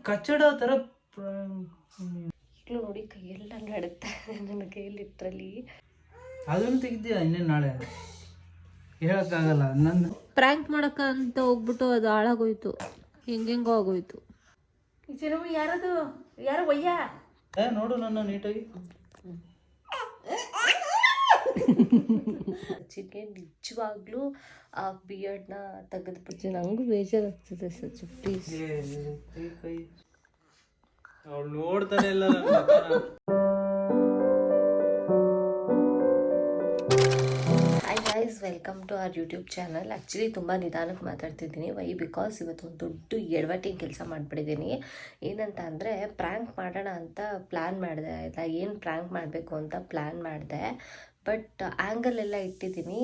ಕಚ್ಚಡ ತರ ನೋಡಿ ಕೈಯೆಲ್ಲ ನಡುತ್ತಾ ನನ್ನ ಕೈಯಲ್ಲಿ ಲಿಟ್ರಲಿ. ಅದನ್ನು ತೆಗಿದ್ದೀಯ ಇನ್ನೇನು ನಾಳೆ ಹೇಳಕ್ಕಾಗಲ್ಲ. ನಂದು ಪ್ರ್ಯಾಂಕ್ ಮಾಡಕ್ಕ ಅಂತ ಹೋಗ್ಬಿಟ್ಟು ಅದು ಹಾಳಾಗೋಯ್ತು, ಹೆಂಗೆಂಗೋ ಆಗೋಯ್ತು. ಯಾರದು ಯಾರು ಒಯ್ಯ ನೋಡು ನನ್ನ ನೀಟಾಗಿ. ಸಚಿನ್ಗೆ ನಿಜವಾಗ್ಲೂ ಆ ಬಿಯರ್ಡ್ನ ತೆಗೆದ್ಬಿಡ್ತೀನಿ. ನಂಗೂ ಬೇಜಾರಾಗ್ತದೆ ಸಚಿನ್, ಪ್ಲೀಸ್. ಅವಳು ನೋಡ್ತಾನೆ ಇಲ್ಲ. Hi guys, welcome to our YouTube channel. Actually ತುಂಬ ನಿಧಾನಕ್ಕೆ ಮಾತಾಡ್ತಿದ್ದೀನಿ. ವೈ ಬಿಕಾಸ್ ಇವತ್ತು ಒಂದು ದೊಡ್ಡ ಎಡವಟ್ಟಿನ ಕೆಲಸ ಮಾಡಿಬಿಟ್ಟಿದ್ದೀನಿ. ಏನಂತ ಅಂದರೆ, ಪ್ರ್ಯಾಂಕ್ ಮಾಡೋಣ ಅಂತ ಪ್ಲ್ಯಾನ್ ಮಾಡಿದೆ ಆಯಿತಾ. ಏನು ಪ್ರ್ಯಾಂಕ್ ಮಾಡಬೇಕು ಅಂತ ಪ್ಲ್ಯಾನ್ ಮಾಡಿದೆ. ಬಟ್ ಆ್ಯಂಗಲ್ ಎಲ್ಲ ಇಟ್ಟಿದ್ದೀನಿ.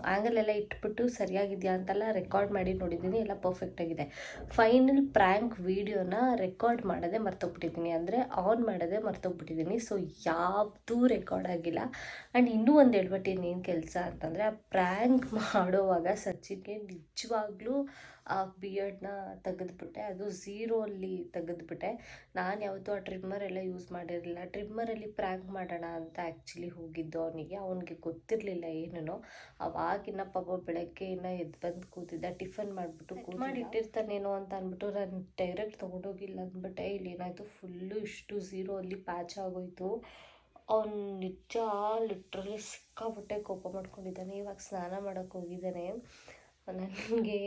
ಆ್ಯಂಗಲ್ ಎಲ್ಲ ಇಟ್ಬಿಟ್ಟು ಸರಿಯಾಗಿದೆಯಾ ಅಂತೆಲ್ಲ ರೆಕಾರ್ಡ್ ಮಾಡಿ ನೋಡಿದ್ದೀನಿ, ಎಲ್ಲ ಪರ್ಫೆಕ್ಟಾಗಿದೆ. ಫೈನಲ್ ಪ್ರ್ಯಾಂಕ್ ವೀಡಿಯೋನ ರೆಕಾರ್ಡ್ ಮಾಡೋದೇ ಮರ್ತೋಗ್ಬಿಟ್ಟಿದ್ದೀನಿ, ಅಂದರೆ ಆನ್ ಮಾಡೋದೇ ಮರ್ತೋಗ್ಬಿಟ್ಟಿದ್ದೀನಿ. ಸೊ ಯಾವುದೂ ರೆಕಾರ್ಡ್ ಆಗಿಲ್ಲ. ಆ್ಯಂಡ್ ಇನ್ನೂ ಒಂದು ಎಡವಟ್ಟಿನ ಏನು ಕೆಲಸ ಅಂತಂದರೆ, ಆ ಪ್ರ್ಯಾಂಕ್ ಮಾಡೋವಾಗ ಸಚಿನ್ಗೆ ನಿಜವಾಗ್ಲೂ ಆ ಬಿಯರ್ಡ್ನ ತೆಗೆದ್ಬಿಟ್ಟೆ. ಅದು ಝೀರೋಲ್ಲಿ ತೆಗೆದ್ಬಿಟ್ಟೆ. ನಾನು ಯಾವತ್ತೂ ಆ ಟ್ರಿಮ್ಮರ್ ಎಲ್ಲ ಯೂಸ್ ಮಾಡಿರಲಿಲ್ಲ. ಟ್ರಿಮ್ಮರಲ್ಲಿ ಪ್ರ್ಯಾಂಕ್ ಮಾಡೋಣ ಅಂತ ಆ್ಯಕ್ಚುಲಿ ಹೋಗಿದ್ದು ಅವನಿಗೆ ಗೊತ್ತಿರಲಿಲ್ಲ ಏನೂ. ಅವಾಗಿನ್ನ ಪಾಪ ಬೆಳಗ್ಗೆ ಇನ್ನೂ ಎದ್ದು ಬಂದು ಕೂತಿದ್ದ, ಟಿಫನ್ ಮಾಡಿಬಿಟ್ಟು ಮಾಡಿ ಇಟ್ಟಿರ್ತಾನೇನೋ ಅಂತ ಅಂದ್ಬಿಟ್ಟು ನಾನು ಡೈರೆಕ್ಟ್ ತೊಗೊಂಡೋಗಿಲ್ಲ ಅಂದ್ಬಿಟ್ಟೆ. ಇಲ್ಲಿ ಏನಾಯಿತು, ಫುಲ್ಲು ಇಷ್ಟು ಝೀರೋ ಅಲ್ಲಿ ಪ್ಯಾಚ್ ಆಗೋಯಿತು. ಅವ್ನು ನಿಜ ಲಿಟ್ರಲಿ ಸಿಕ್ಕಾಪಟ್ಟೆ ಕೋಪ ಮಾಡ್ಕೊಂಡಿದ್ದಾನೆ. ಇವಾಗ ಸ್ನಾನ ಮಾಡೋಕ್ಕೆ ಹೋಗಿದ್ದಾನೆ. ನನಗೆ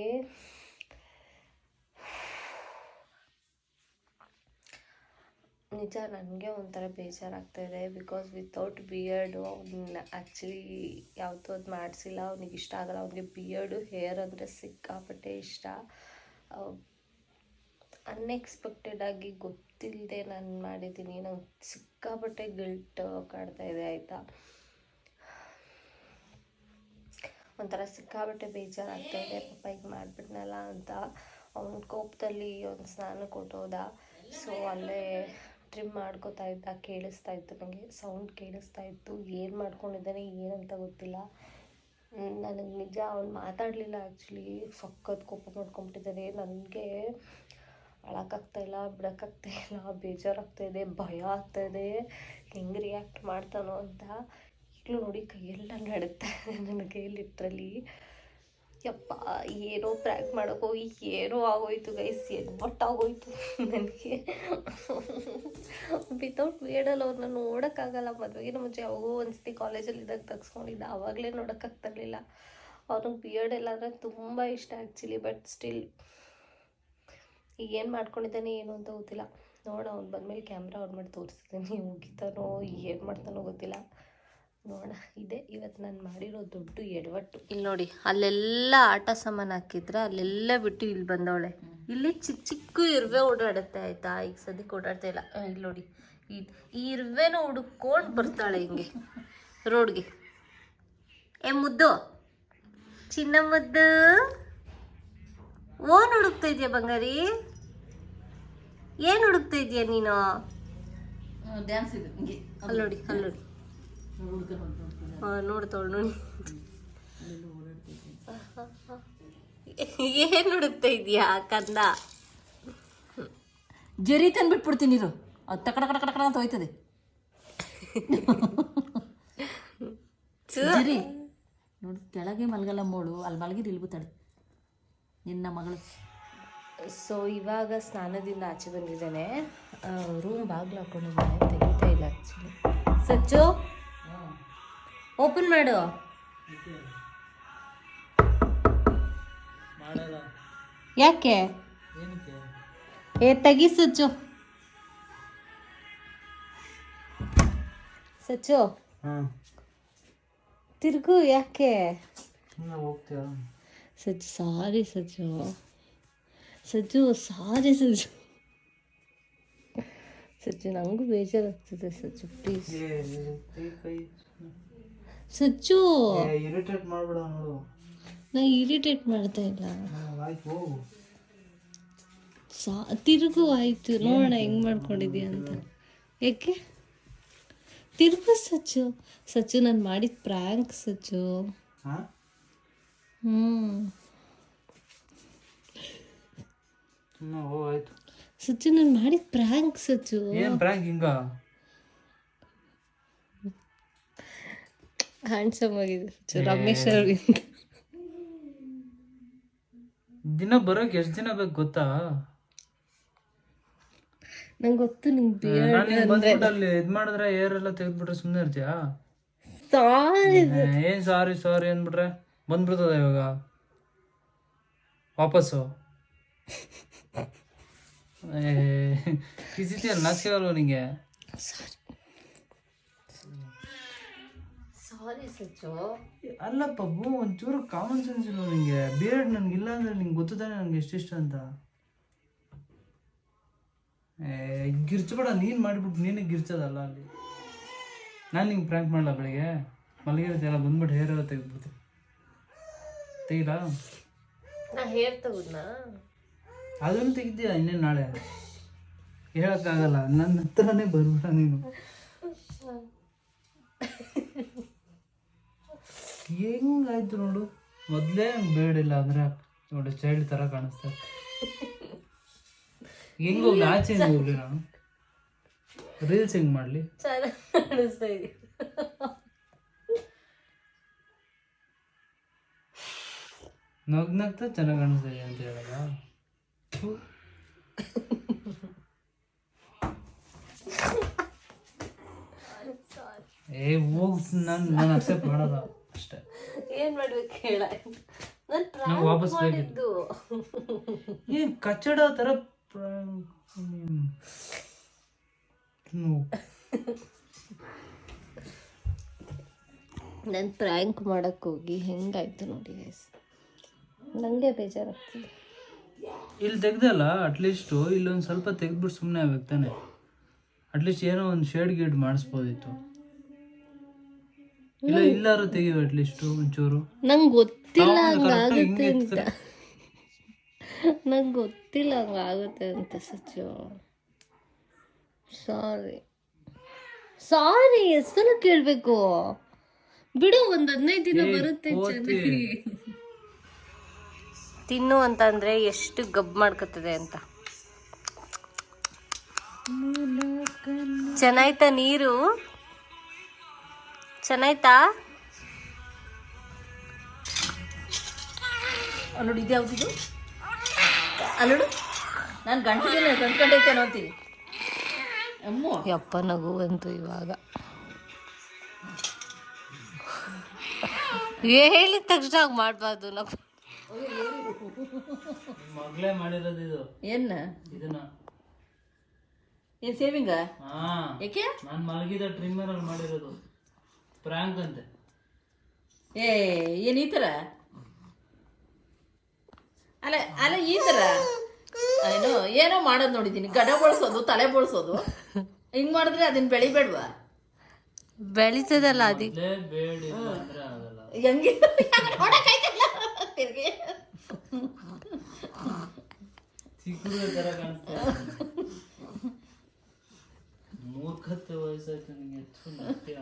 ನಿಜ ನನಗೆ ಒಂಥರ ಬೇಜಾರಾಗ್ತಾಯಿದೆ. ಬಿಕಾಸ್ ವಿತೌಟ್ ಬಿಯರ್ಡು ಅವ್ನ ಆ್ಯಕ್ಚುಲಿ ಯಾವತ್ತೂ ಅದು ಮಾಡಿಸಿಲ್ಲ. ಅವ್ನಿಗೆ ಇಷ್ಟ ಆಗಲ್ಲ. ಅವನಿಗೆ ಬಿಯರ್ಡು ಹೇರ್ ಅಂದರೆ ಸಿಕ್ಕಾಪಟ್ಟೆ ಇಷ್ಟ. ಅನ್ಎಕ್ಸ್ಪೆಕ್ಟೆಡಾಗಿ ಗೊತ್ತಿಲ್ಲದೆ ನಾನು ಮಾಡಿದ್ದೀನಿ. ನಂಗೆ ಸಿಕ್ಕಾಪಟ್ಟೆ ಗಿಲ್ಟ್ ಕಾಡ್ತಾಯಿದೆ ಆಯಿತಾ. ಒಂಥರ ಸಿಕ್ಕಾಪಟ್ಟೆ ಬೇಜಾರಾಗ್ತಾಯಿದೆ. ಪಾಪ ಈಗ ಮಾಡಿಬಿಟ್ನಲ್ಲ ಅಂತ. ಅವನ ಕೋಪದಲ್ಲಿ ಒಂದು ಸ್ನಾನಕ್ಕೆ ಹೊಟ್ಟೋದ. ಸೊ ಅಲ್ಲೇ ಟ್ರಿಮ್ ಮಾಡ್ಕೋತಾ ಇದ್ದ, ಕೇಳಿಸ್ತಾ ಇತ್ತು ನನಗೆ, ಸೌಂಡ್ ಕೇಳಿಸ್ತಾ ಇತ್ತು. ಏನು ಮಾಡ್ಕೊಂಡಿದ್ದಾನೆ ಏನಂತ ಗೊತ್ತಿಲ್ಲ ನನಗೆ. ನಿಜ ಅವ್ನು ಮಾತಾಡಲಿಲ್ಲ ಆ್ಯಕ್ಚುಲಿ. ಸಖತ್ ಕೋಪ ಮಾಡ್ಕೊಂಬಿಟ್ಟಿದ್ದಾನೆ. ನನಗೆ ಅಳಕ್ಕಾಗ್ತಾಯಿಲ್ಲ, ಬಿಡೋಕ್ಕಾಗ್ತಾಯಿಲ್ಲ, ಬೇಜಾರಾಗ್ತಾಯಿದೆ, ಭಯ ಆಗ್ತಾಯಿದೆ ಹೆಂಗೆ ರಿಯಾಕ್ಟ್ ಮಾಡ್ತಾನೋ ಅಂತ. ಈಗಲೂ ನೋಡಿ ಕೈಯೆಲ್ಲ ನಡುತ್ತಾ ಇದೆ ನನ್ನ ಕೈಯಲ್ಲಿ ಲಿಟ್ರಲಿ. ಯಪ್ಪ, ಏನೋ ಪ್ರ್ಯಾಂಕ್ ಮಾಡೋಕೆ ಹೋಗಿ ಏನೋ ಆಗೋಯ್ತು ಗೈಸ್, ಎಡ್ವಟ್ಟಾಗೋಯ್ತು ನನಗೆ. ವಿತೌಟ್ ಬಿಯರ್ಡಲ್ಲಿ ಅವ್ರನ್ನ ನೋಡೋಕ್ಕಾಗಲ್ಲ. ಮದುವೆಗಿನ ಮುಂಚೆ ಯಾವಾಗೋ ಒಂದ್ಸತಿ ಕಾಲೇಜಲ್ಲಿ ಇದ್ದಾಗ ತೆಗ್ಸ್ಕೊಂಡಿದ್ದ, ಆವಾಗಲೇ ನೋಡೋಕ್ಕಾಗ್ತಿರ್ಲಿಲ್ಲ. ಅವ್ನಿಗೆ ಬಿಯರ್ಡ್ ಎಲ್ಲ ಅಂದರೆ ತುಂಬ ಇಷ್ಟ ಆ್ಯಕ್ಚುಲಿ. ಬಟ್ ಸ್ಟಿಲ್ ಈಗ ಏನು ಮಾಡ್ಕೊಂಡಿದ್ದಾನೆ ಏನು ಅಂತ ಗೊತ್ತಿಲ್ಲ. ನೋಡ, ಅವ್ನು ಬಂದಮೇಲೆ ಕ್ಯಾಮ್ರಾ ಆನ್ ಮಾಡಿ ತೋರಿಸ್ತೀನಿ. ಮುಗಿತಾನೋ ಏನು ಮಾಡ್ತಾನೋ ಗೊತ್ತಿಲ್ಲ. ನೋಡೋಣ. ಇದೆ ಇವತ್ತು ನಾನು ಮಾಡಿರೋ ದೊಡ್ಡ ಎಡವಟ್ಟು. ಇಲ್ಲಿ ನೋಡಿ, ಅಲ್ಲೆಲ್ಲ ಆಟ ಸಾಮಾನು ಹಾಕಿದ್ರೆ ಅಲ್ಲೆಲ್ಲ ಬಿಟ್ಟು ಇಲ್ಲಿ ಬಂದವಳೆ. ಇಲ್ಲಿ ಚಿಕ್ಕ ಚಿಕ್ಕ ಇರುವೆ ಓಡಾಡುತ್ತೆ ಆಯಿತಾ. ಈಗ ಸದ್ಯಕ್ಕೆ ಓಡಾಡ್ತಾ ಇಲ್ಲ. ಇಲ್ಲಿ ನೋಡಿ, ಈ ಇರುವೆನ ಹುಡುಕೊಂಡು ಬರ್ತಾಳೆ ಹಿಂಗೆ ರೋಡ್ಗೆ. ಮುದ್ದು, ಚಿನ್ನ ಮುದ್ದು, ಓನ್ ಹುಡುಕ್ತಾ ಇದೆಯಾ ಬಂಗಾರಿ? ಏನು ಹುಡುಕ್ತಾ ಇದೆಯಾ ನೀನು? ಡ್ಯಾನ್ಸ್ ಇದೆ ಅಲ್ಲಿ ನೋಡಿ, ಅಲ್ಲಿ ನೋಡಿ, ನೋಡ್ತಾವಳು ನೋಡಿ. ಏನು ಹುಡುಕ್ತಾ ಇದೀಯಾ ಕಂದ? ಜರಿ ತಂದ್ಬಿಟ್ಬಿಡ್ತೀನಿ ಇರು, ಅದು ತಕಡ ಕಡ ಕಡ ಕಡ ಅಂತ ಹೋಯ್ತದೆ. ಜರಿ ನೋಡಿ, ಕೆಳಗೆ ಮಲಗಲ್ಲ ಮೋಳು, ಅಲ್ಲಿ ಮಲಗಿದ್ದು ಇಲ್ಲಿ ಬೂತಾಳೆ ನಿನ್ನ ಮಗಳು. ಸೊ ಇವಾಗ ಸ್ನಾನದಿಂದ ಆಚೆ ಬಂದಿದ್ದಾನೆ. ರೂಮ್ ಬಾಗಿಲು ಹಾಕೊಂಡಿದ್ದಾನೆ, ತೆಗಿತಾ ಇಲ್ಲ ಆ್ಯಕ್ಚುಲಿ. ಸಚ್ಚು, ಓಪನ್ ಮಾಡು. ಯಾಕೆ? ತೆಗಿ ಸಚ್ಚು. ಸಚ್ಚು ತಿರ್ಗು. ಯಾಕೆ ಸಚ್ಚು? ಸಾರಿ ಸಚ್ಚು. ಸಜ್ಜು ಸಾರಿ ಸಜ್ಜು. ಸಜ್ಜು ನಂಗೂ ಬೇಜಾರಾಗ್ತದೆ ಸಜ್ಜು, ಪ್ಲೀಸ್. ಸಜ್ಜು ಇರಿಟೇಟ್ ಮಾಡ್ಬೇಡ. ನೋಡು, ನಾ ಇರಿಟೇಟ್ ಮಾಡ್ತಾ ಇಲ್ಲ. ತಿರುಗು ಆಯ್ತು, ನೋಡೋಣ ಹೆಂಗ್ ಮಾಡ್ಕೊಂಡಿದ್ಯಾ ಅಂತ. ಯಾಕೆ ತಿರುಗು ಸಚ್ಚು? ಸಚ್ಚು ನಾನು ಮಾಡಿದ ಪ್ರ್ಯಾಂಕ್ ಸಚ್ಚು. ಓ ಆಯ್ತು. ಸಚ್ಚು ನಾನು ಮಾಡಿದ ಪ್ರ್ಯಾಂಕ್ ಸಚ್ಚು. ಏನ್ ಪ್ರ್ಯಾಂಕ್ ಹಿಂಗ? ಹ್ಯಾಂಡ್ಸಮ್ ಆಗಿದೆ ಸಚ್ಚು. ರಮೇಶ್ ಅರವಿಂದ್ ದಿನ ಬರೋಕೆ ಎಷ್ಟು ದಿನ ಬೇಕು ಗೊತ್ತಾ? ನಂಗೆ ಗೊತ್ತು ನಿಂಗೆ ನಾನು ಬಂದ್ಬಿಟ್ಟು ಅಲ್ಲಿ ಇದ್ ಮಾಡಿದ್ರೆ ಏರ್ ಎಲ್ಲ ತೆಗೆದ್ಬಿಟ್ರೆ ಸುಮ್ಮನೆ ಇರ್ತೀಯಾ? ಏನ್ ಸಾರಿ ಸಾರಿ ಅಂದ್ಬಿಟ್ರೆ ಬಂದ್ಬಿಡ್ತದ ಇವಾಗ ವಾಪಸ್ಸು. ಕಿಸಿತಿಯಲ್ಲ, ನಾಚಿಕೆ ಅಲ್ವ ನಿಂಗೆ? ಸಾರಿ ಸಚ್ಚು. ಅಲ್ಲ ಪಬ್ಬು, ಒಂಚೂರು ಕಾಮನ್ ಸೆನ್ಸ್ ಇಲ್ಲ ನಿಂಗೆ. ಬಿಯರ್ಡ್ ನನ್ಗಿಲ್ಲ ಅಂದ್ರೆ ನಿಂಗೆ ಗೊತ್ತು ತಾನೆ ನನ್ಗೆ ಎಷ್ಟಿಷ್ಟ ಅಂತ. ಗಿರ್ಚಬೇಡ, ನೀನು ಮಾಡಿಬಿಟ್ಟು ನೀನೇ ಗಿರ್ಚೋದಲ್ಲ ಅಲ್ಲಿ. ನಾನು ನಿಂಗೆ ಪ್ರ್ಯಾಂಕ್ ಮಾಡಲ್ಲ. ಬೆಳಿಗ್ಗೆ ಮಲಗಿರುತ್ತೆ ಬಂದ್ಬಿಟ್ಟು ಹೇರ್ ಎಲ್ಲ ತೆಗೆದ್ಬಿಡ್ತೀನಿ. ತೆಗಿಲ್ಲ? ನಾ ಹೇರ್ ತಗೋದ್ನಾ? ಅದನ್ನು ತೆಗಿದ್ದೀಯ ಇನ್ನೇನು ನಾಳೆ? ಹೇಳೋಕ್ಕಾಗಲ್ಲ, ನನ್ನ ಹತ್ರನೇ ಬರ್ಬಿಡ ನೀನು. ಹೆಂಗಾಯ್ತು ನೋಡು. ಮೊದಲೇ ಬೇಡಿಲ್ಲ ಅಂದರೆ ನೋಡಿ ಚೈಲ್ಡ್ ಥರ ಕಾಣಿಸ್ತಾರೆ. ಹೆಂಗೆ ಹೋಗ್ಲಿ, ಆಚೆ ಹೆಂಗೆ ಹೋಗ್ಲಿ ನಾನು? ರೀಲ್ಸ್ ಹೆಂಗೆ ಮಾಡಲಿ? ಚೆನ್ನಾಗಿ ಕಾಣಿಸ್ತಾ ಇದೆ. ನಗ್ನಗ್ತಾ ಚೆನ್ನಾಗಿ ಕಾಣಿಸ್ತಾ ಇದೆ ಅಂತ ಹೇಳಲ್ಲ? ಹೋಗ್, ನಾನು ಅಕ್ಸೆಪ್ಟ್ ಮಾಡಲ್ಲ ಅಷ್ಟೇ. ಏನ್ ಮಾಡ್ಬೇಕು ಹೇಳ? ನಾವು ವಾಪಸ್ ಮಾಡಿದ್ದು ಏನ್ ಕಚ್ಚಡ ಥರ ನಾನು ಪ್ರ್ಯಾಂಕ್ ಮಾಡಕ್ಕೆ ಹೋಗಿ ಹೆಂಗಾಯ್ತು ನೋಡಿ ಗೈಸ್. ನನಗೆ ಬೇಜಾರಾಗ್ತಿದೆ. ಇಲ್ಲಿ ತೆಗ್ದಲ್ಲ, ಅಟ್ಲೀಸ್ಟು ಇಲ್ಲೊಂದು ಸ್ವಲ್ಪ ತೆಗೆದ್ಬಿಟ್ಟು ಸುಮ್ಮನೆ ಆಗ್ಬೇಕು ತಾನೆ. ಅಟ್ಲೀಸ್ಟ್ ಏನೋ ಒಂದು ಶೇಡ್ ಗೀಡ್ ಮಾಡಿಸ್ಬೋದಿತ್ತು. ಇಲ್ಲ ಇಲ್ಲಾರು ತೆಗಿವು ಅಟ್ಲೀಸ್ಟು ಒಂಚೂರು. ನಂಗೆ ಗೊತ್ತಿಲ್ಲ ಹಂಗಾಗುತ್ತೆ ಅಂತ. ನಂಗೆ ಗೊತ್ತಿಲ್ಲ ಹಂಗಾಗುತ್ತೆ ಅಂತ ಸಚ್ಚು. ಸಾರಿ ಸಾರಿ. ಎಷ್ಟು ಸಲ ಕೇಳಬೇಕು? ಬಿಡು, ಒಂದು 15 ದಿನ ಬರುತ್ತೆ ಚೆನ್ನಾಗಿ. ತಿನ್ನು ಅಂತಂದ್ರೆ ಎಷ್ಟು ಗಬ್ ಮಾಡ್ಕೊತದೆ ಅಂತ. ಚೆನ್ನಾಯ್ತಾ ನೀರು? ಚೆನ್ನಾಯ್ತಾ? ಅಲ್ಲೋಡು, ಇದು ಯಾವ್ದಿದು? ಅಲ್ಲೋಡು, ನಾನು ಗಂಟೈತೆ ನೋಡ್ತೀನಿ. ಅಮ್ಮ ಯಪ್ಪ ನಗು ಅಂತು ಇವಾಗ. ಹೇಳಿದ ತಕ್ಷಣ ಹಂಗೆ ಮಾಡಬಾರ್ದು. ನಾವು ಮಗಳೇ ಮಾಡಿರೋದು ಇದು. ಏನ ಇದನ್ನ ಏನು ಸೇವಿಂಗ? ಹಾ, ಏಕೆ? ನಾನು ಮಲಗಿದ ಟ್ರಿಮ್ಮರ್ ಅಲ್ಲಿ ಮಾಡಿರೋದು. ಪ್ರ್ಯಾಂಕ್ ಅಂತೆ. ಏನು ಈ ಥರ? ಅಲ್ಲ ಅಲ್ಲ ಈ ಥರ ಏನೋ ಮಾಡೋದು ನೋಡಿದ್ದೀನಿ. ಗಡ ಬಳಸೋದು, ತಲೆ ಬಳಸೋದು. ಹಿಂಗೆ ಮಾಡಿದ್ರೆ ಅದನ್ನ ಬೆಳಿಬೇಡ್ವಾ? ಬೆಳೀತದಲ್ಲ ಅದಕ್ಕೆ. ಬೇಡಿಲ್ಲ ಅಂದ್ರೆ ಆಗಲ್ಲ. ಹೆಂಗೆ ತಿರ್ಗಿ ಚಿಕ್ಕ ತರ ಕಾಣಿಸ್ತಾ ಮೂರ್ಖತೆ ವಯಸ್ಸಾಯ್ತು ನಿಂಗೆ. ಮತ್ತೆ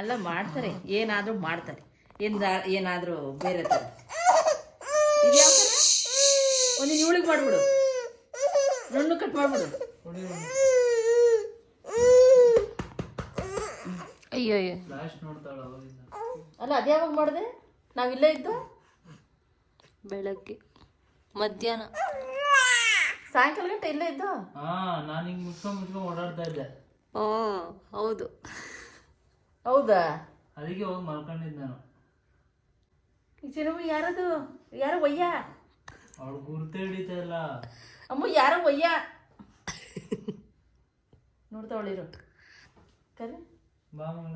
ಅಲ್ಲ, ಮಾಡ್ತಾರೆ, ಏನಾದರೂ ಮಾಡ್ತಾರೆ. ಏನಾದರೂ ಬೇರೆ ಥರ. ಇದು ಯಾವ ಥರ? ಒಂದು ಇವಳಿಗೆ ಮಾಡಿಬಿಡು, ನುಣ್ಣು ಕಟ್ ಮಾಡಿಬಿಡು. ಅಯ್ಯೋ ಅಯ್ಯೋ, ಫ್ಲಾಶ್ ನೋಡ್ತಾಳ ಅವಾಗಿಂದ. ಅಲ್ಲ, ಅದು ಯಾವಾಗ ಮಾಡಿದೆ? ನಾವಿಲ್ಲೇ ಇದ್ದು ಬೆಳಗ್ಗೆ ಮಧ್ಯಾಹ್ನ ಸಾಯಂಕಾಲ ಗಂಟೆ ಇಲ್ಲೇ ಇದ್ದು. ಹಾ, ನಾನು ಹಿಂಗೆ ಮುಚ್ಕೊಂಡು ಓಡಾಡ್ತಾ ಇದ್ದೆ. ಹೌದು. ಹೌದಾ? ಅದಕ್ಕೆ ಹೋಗಿ ಮಲ್ಕೊಂಡಿದ್ದೆ ನಾನು. ಈ ಚಿನ್ನಮ್ಮ ಯಾರದು? ಯಾರೋ ಒಯ್ಯ? ಅವಳು ಗುರ್ತೆ ಹಿಡಿತಾ ಇಲ್ಲ. ಅಮ್ಮ ಯಾರೋ ಒಯ್ಯ ನೋಡ್ತಾವಳಿರು. ಕರೆ ಬಾ ಮಗಳ.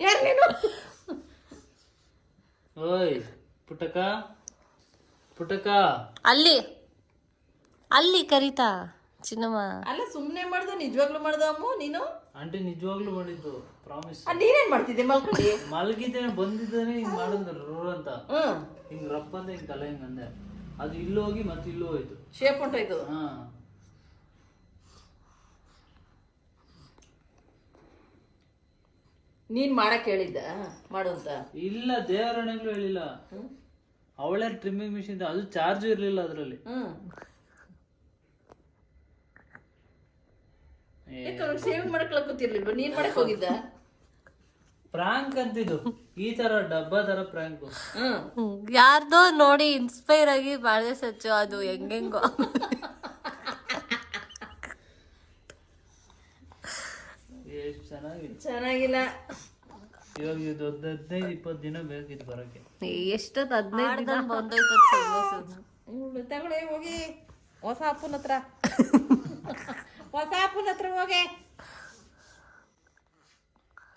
ಯಾರು ನೀನು? ಓಯ್ ಪುಟ್ಟಕ್ಕ, ಪುಟ್ಟಕ್ಕ. ಅಲ್ಲಿ ಕರೀತಾ ಚಿನ್ನಮ್ಮ. ಅಲ್ಲ, ಸುಮ್ಮನೆ ಮಾಡ್ದು, ನಿಜವಾಗ್ಲೂ ಮಾಡ್ದ ಅಮ್ಮ ನೀನು? ಆಂಟಿ ನಿಜವಾಗ್ಲೂ ಮಾಡಿದ್ದು, ಪ್ರಾಮಿಸ್. ನೀನೇನ್ ಮಾಡ್ತಿದ್ದೆ ಮಲ್ಕೊಂಡು? ಮಲಗಿದ್ದೇನೆ, ಬಂದಿದ್ದೇನೆ, ಹಿಂಗ್ ಮಾಡಿದ್ರು ರೂರ್ ಅಂತ. ಹಿಂಗ್ ರಪ್ಪ ಅಂತ ಹಿಂಗ್ ತಲೆ ಹಿಂಗ್ ಅಂದೆ. ಅದು ಇಲ್ಲೋಗಿ ಮತ್ತೆ ಇಲ್ಲೂ ಹೋಯ್ತು. ಶೇಪ್ ಹೊಂಟೋಯ್ತು. ಹಾ, ನೀನ್ ಮಾಡಕ್ ಹೇಳಿದ್ದ ಮಾಡು ಅಂತ? ಇಲ್ಲ, ದೇವರಣೆಗಳು ಹೇಳಿಲ್ಲ. ಅವಳೇ ಟ್ರಿಮ್ಮಿಂಗ್ ಮಿಷಿನ್, ಅದು ಚಾರ್ಜ್ ಇರ್ಲಿಲ್ಲ ಅದರಲ್ಲಿ. ಸೇವಿಂಗ್ ಮಾಡಕ್ ಗೊತ್ತಿರ್ಲಿಲ್ವ? ನೀನ್ ಮಾಡಕ್ ಹೋಗಿದ್ದ? ಪ್ರಾಂಕ್ ಅಂತಿದ್ದು, ಈ ತರ ಡಬ್ಬ ತರ ಪ್ರಾಂಕ್. ಯಾರ್ದೋ ನೋಡಿ ಇನ್ಸ್ಪೈರ್ ಆಗಿ ಮಾಡಿದೆ ಸಚ್ಚು, ಅದು ಹೆಂಗೆಂಗೋ. ಎಷ್ಟು ಚೆನ್ನಾಗಿದೆ. ಚೆನ್ನಾಗಿಲ್ಲ. ಇವಾಗ ಇದು 15-20 ದಿನ ಬೇಕಿತ್ತು ಬರಕ್ಕೆ. ಎಷ್ಟೊತ್ತು 15 ದಿನ ಬಂದೋಯ್ತು. ತಗೊಳ್ಳಿ ಹೋಗಿ ಹೊಸ ಅಪ್ಪನ ಹತ್ರ, ಹೊಸ ಅಪ್ಪನ ಹತ್ರ ಹೋಗಿ.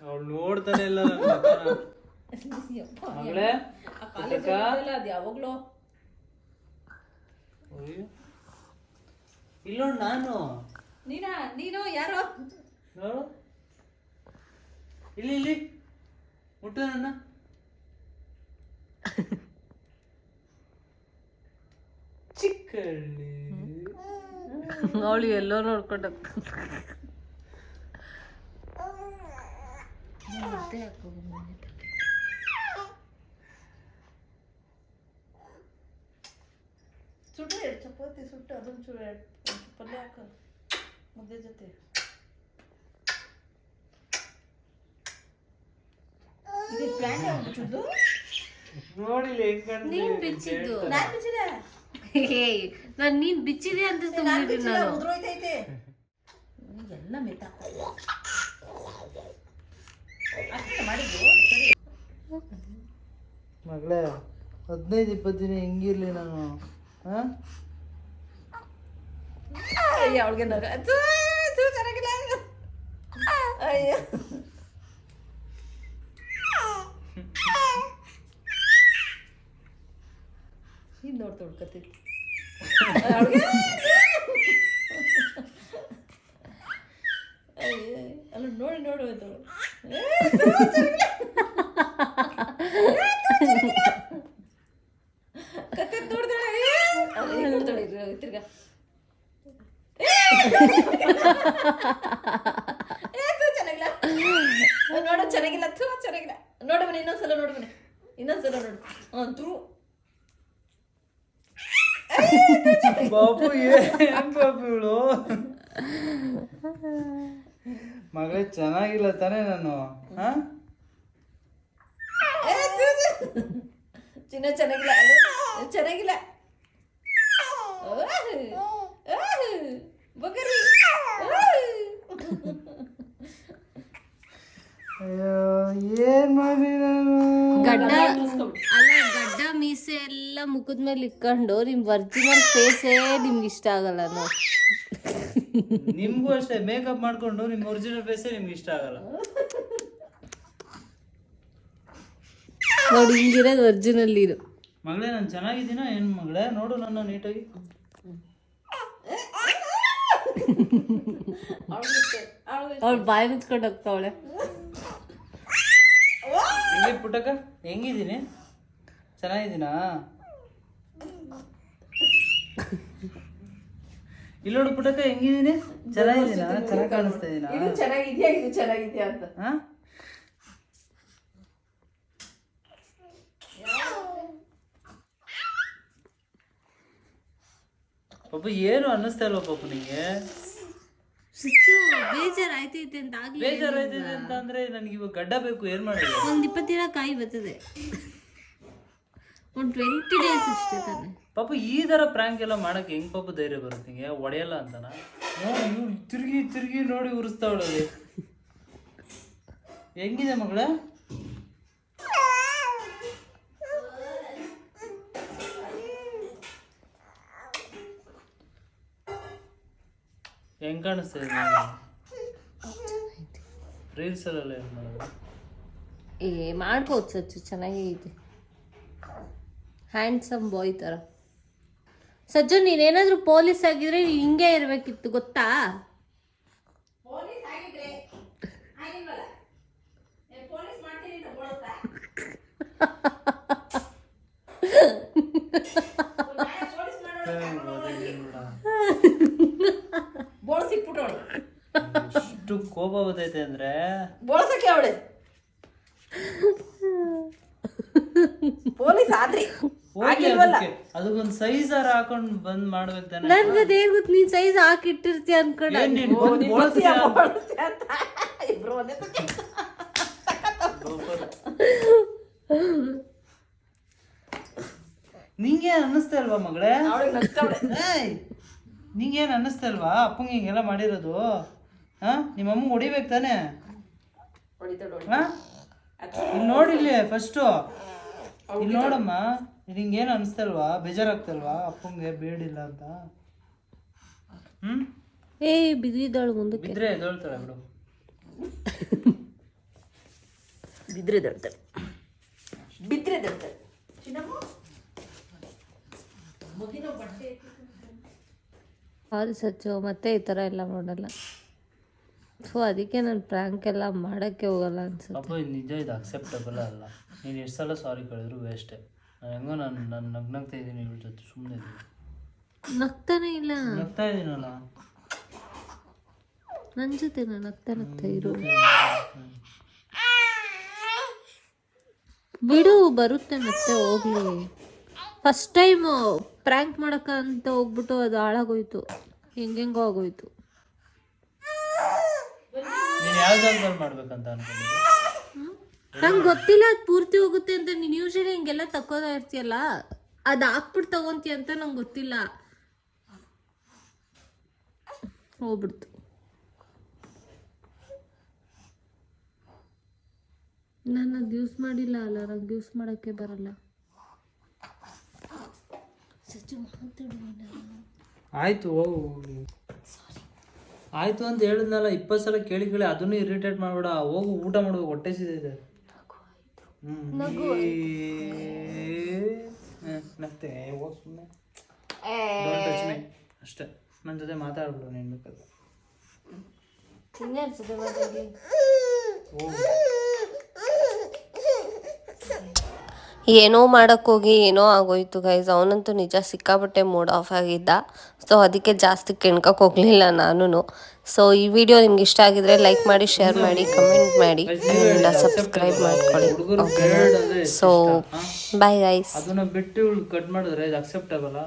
ಅವಳು ನೋಡ್ತಾನೆ ಇಲ್ಲ ಮಗಳೇ. ಅದ್ ಯಾವಾಗ್ಲೂ ಇಲ್ಲ ನಾನು ನೀನು ಯಾರೋ ನೋಡು, ಇಲ್ಲಿ ಮುಟ್ಟು ನನ್ನ. ಚಿಕ್ಕಳ್ಳಿ ಅವಳು ಎಲ್ಲೋ ನೋಡ್ಕೊಂಡ. ಸುಟ್ಟು ಎರಡು ಚಪಾತಿ ಸುಟ್ಟು ಅದೊಂದು ಚೂರು ಪಲ್ಯ ಹಾಕ ಮುದ್ದೆ ಜೊತೆ. ಇದು ಪ್ಲಾನ್ ಆಗ್ಬಿಟ್ಟಿದ್ದು ನೋಡಿಲ್ಲ ಹೆಂಗ್ ಕಾಣ್ತಿದೆ. ನೀನ್ ಬಿಚ್ಚಿದ್ದು ನಾನು ಬಿಚ್ಚಿದೆ. ನಾನು ನೀನ್ ಬಿಚ್ಚಿದೆ ಅಂತ ಸುಮ್ಮನೆ ನಾನು ಉದ್ರೋಯ್ತೈತೆ ಎಲ್ಲ ಮೆತ್ತಾಕೋ ಅಷ್ಟೇ ಮಾಡಿದ್ದು. ಸರಿ ಮಗಳೇ, 15-20 ದಿನ ಹೆಂಗಿರ್ಲಿ ನಾನು. ಅವಳಿಗೆ ನಗ ಚೆನ್ನಾಗಿಲ್ಲ. ಅಯ್ಯೋ ಹಿಂದ್ ನೋಡ್ತಾ ಹುಡ್ಕತ್ತೈತಿ ಅಲ್ಲ. ನೋಡಿ ನೋಡು ಆಯ್ತು ಕತ್ತೆ ನೋಡ್ತಾಳೆ ತಿರ್ಗಾ. ಚೆನ್ನಾಗಿಲ್ಲ ನೋಡು, ಚೆನ್ನಾಗಿಲ್ಲ. ಚೆನ್ನಾಗಿಲ್ಲ ನೋಡು ಮನೆ, ಇನ್ನೊಂದ್ಸಲ ನೋಡು ಮನೆ, ಇನ್ನೊಂದ್ಸಲ ನೋಡು. ತ್ರೂ ಬಾಬು ಏನ್ ಬಾಬು ಇವಳು. ಮಗಳೇ ಚೆನ್ನಾಗಿಲ್ಲ ತಾನೇ ನಾನು? ಚಿನ್ನ ಚೆನ್ನಾಗಿಲ್ಲ, ಚೆನ್ನಾಗಿಲ್ಲ. ಬಗರಿ ಅಯ್ಯೋ ಏನ್ ಮಾಡಿ ನಾನು. ಗಡ್ಡ ಅಲ್ಲ, ಗಡ್ಡ ಮೀಸೆ ಎಲ್ಲ ಮುಖದ ಮೇಲೆ ಇಕ್ಕೊಂಡು ನಿಮ್ ಒರಿಜಿನಲ್ ಫೇಸೇ ನಿಮ್ಗೆ ಇಷ್ಟ ಆಗಲ್ಲ. ನಿಮ್ಗೂ ಅಷ್ಟೇ, ಮೇಕಪ್ ಮಾಡ್ಕೊಂಡು ನಿಮ್ ಒರಿಜಿನಲ್ ಫೇಸೇ ನಿಮ್ಗೆ ಇಷ್ಟ ಆಗಲ್ಲ. ನೋಡಿ, ಹಿಂಗಿರೋದು ಒರಿಜಿನಲ್ ಇರು. ಮಗಳೇ ನಾನು ಚೆನ್ನಾಗಿದ್ದೀನ ಏನ್ ಮಗಳೇ? ನೋಡು ನನ್ನ ನೀಟಾಗಿ. ಅವಳು ಬಾಯಿ ಮುಚ್ಕೊಂಡು ಹೋಗ್ತಾವಳೆ. ಹೆಂಗಿ ಪುಟ್ಟಕ್ಕ, ಹೆಂಗಿದ್ದೀನಿ? ಚೆನ್ನಾಗಿದ್ದೀನಾ? ಇಲ್ಲೋಡು ಪುಟ್ಟಕ್ಕ, ಹೆಂಗಿದ್ದೀನಿ? ಚೆನ್ನಾಗಿದ್ದೀನಾ? ಚೆನ್ನಾಗಿ ಕಾಣಿಸ್ತಾ ಇದೀನಾ? ಇದು ಚೆನ್ನಾಗಿದ್ಯಾ, ಇದು ಚೆನ್ನಾಗಿದ್ಯಾ ಅಂತ. ಪಾಪ ಏನು ಅನ್ನಿಸ್ತಾ ಇಲ್ವ ಪಾಪ ನಿಂಗೆ? ಬೇಜಾರಾಯ್ತೈತೆ ಅಂತ ಆಗ್ಲಿ. ಬೇಜಾರಾಯ್ತದೆ ಅಂತ ಅಂದ್ರೆ ನನಗೆ ಇವಾಗ ಗಡ್ಡ ಬೇಕು, ಏನ್ ಮಾಡಿದೆ? ಒಂದ್ 20 ದಿನ ಕಾಯಿ ಬರ್ತದೆ, ಒಂದ್ 20 ಡೇಸ್ ಅಷ್ಟೇ ತಾನೆ. ಪಾಪ ಈ ತರ ಪ್ರಾಂಕ್ ಎಲ್ಲ ಮಾಡಕ್ಕೆ ಹೆಂಗ್ ಪಾಪ ಧೈರ್ಯ ಬರುತ್ತೆ ನಿಂಗೆ? ಒಡೆಯಲ್ಲ ಅಂತನಾ? ನೋಡಿ ಇವ್ರು ತಿರುಗಿ ತಿರುಗಿ ನೋಡಿ ಉರಿಸ್ತಾವಳಲ್ಲಿ. ಹೆಂಗಿದೆ ಮಗಳೇ? ಹೆಂಗ್ ಕಾಣಿಸ್ತಾ ಇದೆ? ರೀಲ್ಸ್ ಅಲ್ಲೆಲ್ಲ ಏನ್ ಮಾಡೋದು? ಮಾಡ್ಬೋದು ಸಚ್ಚು, ಚೆನ್ನಾಗಿದೆ. ಹ್ಯಾಂಡ್ಸಮ್ ಬಾಯ್ ಥರ. ಸಜ್ಜು, ನೀನೇನಾದ್ರೂ ಪೊಲೀಸ್ ಆಗಿದ್ರೆ ಹಿಂಗೆ ಇರ್ಬೇಕಿತ್ತು, ಗೊತ್ತಾ? ಬೋಳ್ಸಿಕ್ಬಿಟ್ಟವಳು. ಎಷ್ಟು ಕೋಪ ಬರ್ತೈತೆ ಅಂದ್ರೆ ಬೋಳ್ಸಕ್ಕೆ ಅವಳೆ ಪೊಲೀಸ್ ಆದ್ರಿ ಹೋಗ್ಲಿ ಅದಕ್ಕೆ. ಅದಕ್ಕೊಂದ್ ಸೈಜ್ ಹಾಕೊಂಡ್ ಬಂದ್ ಮಾಡ್ಬೇಕು ತಾನೆ. ನನ್ಗೆ ಅದೇ ಗೊತ್ತು, ನೀನ್ ಸೈಜ್ ಹಾಕಿಟ್ಟಿರ್ತೀಯ ಅನ್ಕೊಂಡ. ಏನ್ ನೀನ್ ಬಂದ್ ಬೋಳ್ಸ್ತೀಯ? ಇಬ್ರು ಒಂದೇ ತಟ್ಟೆ. ನಿಂಗೇನ್ ಅನ್ನಿಸ್ತಾ ಇಲ್ವಾ ಮಗಳೇ? ಅವ್ಳಿಗೆ ನಗ್ತಾವ್ಳೆ. ಏಯ್, ನಿಂಗೇನ್ ಅನ್ನಿಸ್ತಾ ಇಲ್ವಾ ಅಪ್ಪಂಗೆ ಹಿಂಗೆಲ್ಲ ಮಾಡಿರೋದು? ಹಾ, ನಿಮ್ಮ ಅಮ್ಮ ಹೊಡಿಬೇಕು ತಾನೆ? ಹೊಡಿತಾಳೆ. ಹಾ, ಇಲ್ಲಿ ನೋಡಿಲ್ಲಿ ಫಸ್ಟು ಇಲ್ಲಿ ನೋಡಮ್ಮ. ನಿಂಗೇನು ಅನಿಸ್ತಲ್ವಾ? ಬೇಜಾರಾಗ್ತಲ್ವಾ ಅಪ್ಪಂಗೆ ಬೇಡಿಲ್ಲ ಅಂತ? ಬಿದ್ದಿದ್ದಾಳು ಮುಂದಕ್ಕೆ. ಬಿದ್ರೆ ಎದೊಳ್ತಾಳೆ ಬಿಡು. ಬಿದ್ರೆ ದಡ್ತಾಳೆ. ಬಿದ್ರೆ ದಡ್ತಾಳೆ. ಹಾಲು ಸಚ್ಚು ಮತ್ತೆ ಈ ಥರ ಎಲ್ಲ ಮಾಡಲ್ಲ. ಸೊ ಅದಕ್ಕೆ ನಾನು ಪ್ರ್ಯಾಂಕ್ ಎಲ್ಲ ಮಾಡೋಕ್ಕೆ ಹೋಗಲ್ಲ ಅನ್ಸುತ್ತೆ. ಅಪ್ಪ ಇದು ನಿಜ, ಇದು ಅಕ್ಸೆಪ್ಟಬಲ್ ಅಲ್ಲ. ನೀನು ಎಷ್ಟು ಸಲ ಸಾರಿ ಕೇಳಿದ್ರು ವೇಸ್ಟೇ. ಹೆಂಗೋ ನಾನು ನಗ್ನಗ್ತಾ ಇದ್ದೀನಿ ಇವ್ರ ಜೊತೆ, ಸುಮ್ಮನೆ ಇದ್ದೀನಿ. ನಗ್ತಾನೆ ಇಲ್ಲ. ನಗ್ತಾ ಇದ್ದೀನಲ್ಲ ನನ್ನ ಜೊತೆ ನಾನು ನಗ್ತಾ ಇರು. ಬಿಡು, ಬರುತ್ತೆ ಮತ್ತೆ ಹೋಗ್ಲಿ. ಫಸ್ಟ್ ಟೈಮ್ ಪ್ರ್ಯಾಂಕ್ ಮಾಡೋಕ್ಕಂತ ಹೋಗ್ಬಿಟ್ಟು ಅದು ಹಾಳಾಗೋಯ್ತು, ಹೆಂಗೆಂಗೋ ಆಗೋಯ್ತು. ನೀನು ಯಾವ ಜಾಗದಲ್ಲಿ ಮಾಡ್ಬೇಕಂತ ಅನ್ಕೊಂಡಿದ್ದೆ? ನಂಗೆ ಗೊತ್ತಿಲ್ಲ ಅದು ಪೂರ್ತಿ ಹೋಗುತ್ತೆ ಅಂತ. ನೀನು ಯೂಶಲಿ ಹಿಂಗೆಲ್ಲ ತಕ್ಕೋತಾ ಇರ್ತೀಯಲ್ಲ, ಅದು ಹಾಕ್ಬಿಟ್ಟು ತಗೊಂತೀಯ ಅಂತ ನಂಗೆ ಗೊತ್ತಿಲ್ಲ. ಹೋಗ್ಬಿಡ್ತು. ನಾನು ಅದು ಯೂಸ್ ಮಾಡಿಲ್ಲ ಅಲ್ಲ, ನಂಗೆ ಯೂಸ್ ಮಾಡೋಕ್ಕೆ ಬರಲ್ಲ. ಆಯ್ತು ಹೋಗು. ಆಯ್ತು ಅಂತ ಹೇಳಿದ್ನಲ್ಲ 20 ಸಲ ಕೇಳಿ ಅದನ್ನು ಇರಿಟೇಟ್ ಮಾಡ್ಬೇಡ. ಹೋಗು, ಊಟ ಮಾಡ್ಬೇಕು, ಹೊಟ್ಟೆ ಸಿದಿದೆ. ನಗ್ತೆ ಹೋಗಿ ಸುಮ್ಮನೆ ಅಷ್ಟೇ. ನನ್ನ ಜೊತೆ ಮಾತಾಡ್ಬಿಡು ನೀನು ಬೇಕಾದ್ರೆ. ಏನೋ ಮಾಡೋಕ್ಕೋಗಿ ಏನೋ ಆಗೋಯ್ತು ಗೈಸ್. ಅವನಂತೂ ನಿಜ ಸಿಕ್ಕಾಪಟ್ಟೆ ಮೂಡ್ ಆಫ್ ಆಗಿದ್ದ. ಸೊ ಅದಕ್ಕೆ ಜಾಸ್ತಿ ಕೆಣ್ಕಕ್ಕೆ ಹೋಗಲಿಲ್ಲ ನಾನು. ಸೊ ಈ ವಿಡಿಯೋ ನಿಮ್ಗೆ ಇಷ್ಟ ಆಗಿದ್ರೆ ಲೈಕ್ ಮಾಡಿ, ಶೇರ್ ಮಾಡಿ, ಕಮೆಂಟ್ ಮಾಡಿ, ಆ್ಯಂಡ್ ಸಬ್ಸ್ಕ್ರೈಬ್ ಮಾಡ್ಕೊಳ್ಳಿ. Okay, so bye guys. ಅದನ್ನ ಬಿಟ್ಟು ಕಟ್ ಮಾಡಿದ್ರೆ ಇದು ಅಕ್ಸೆಪ್ಟಬಲ್.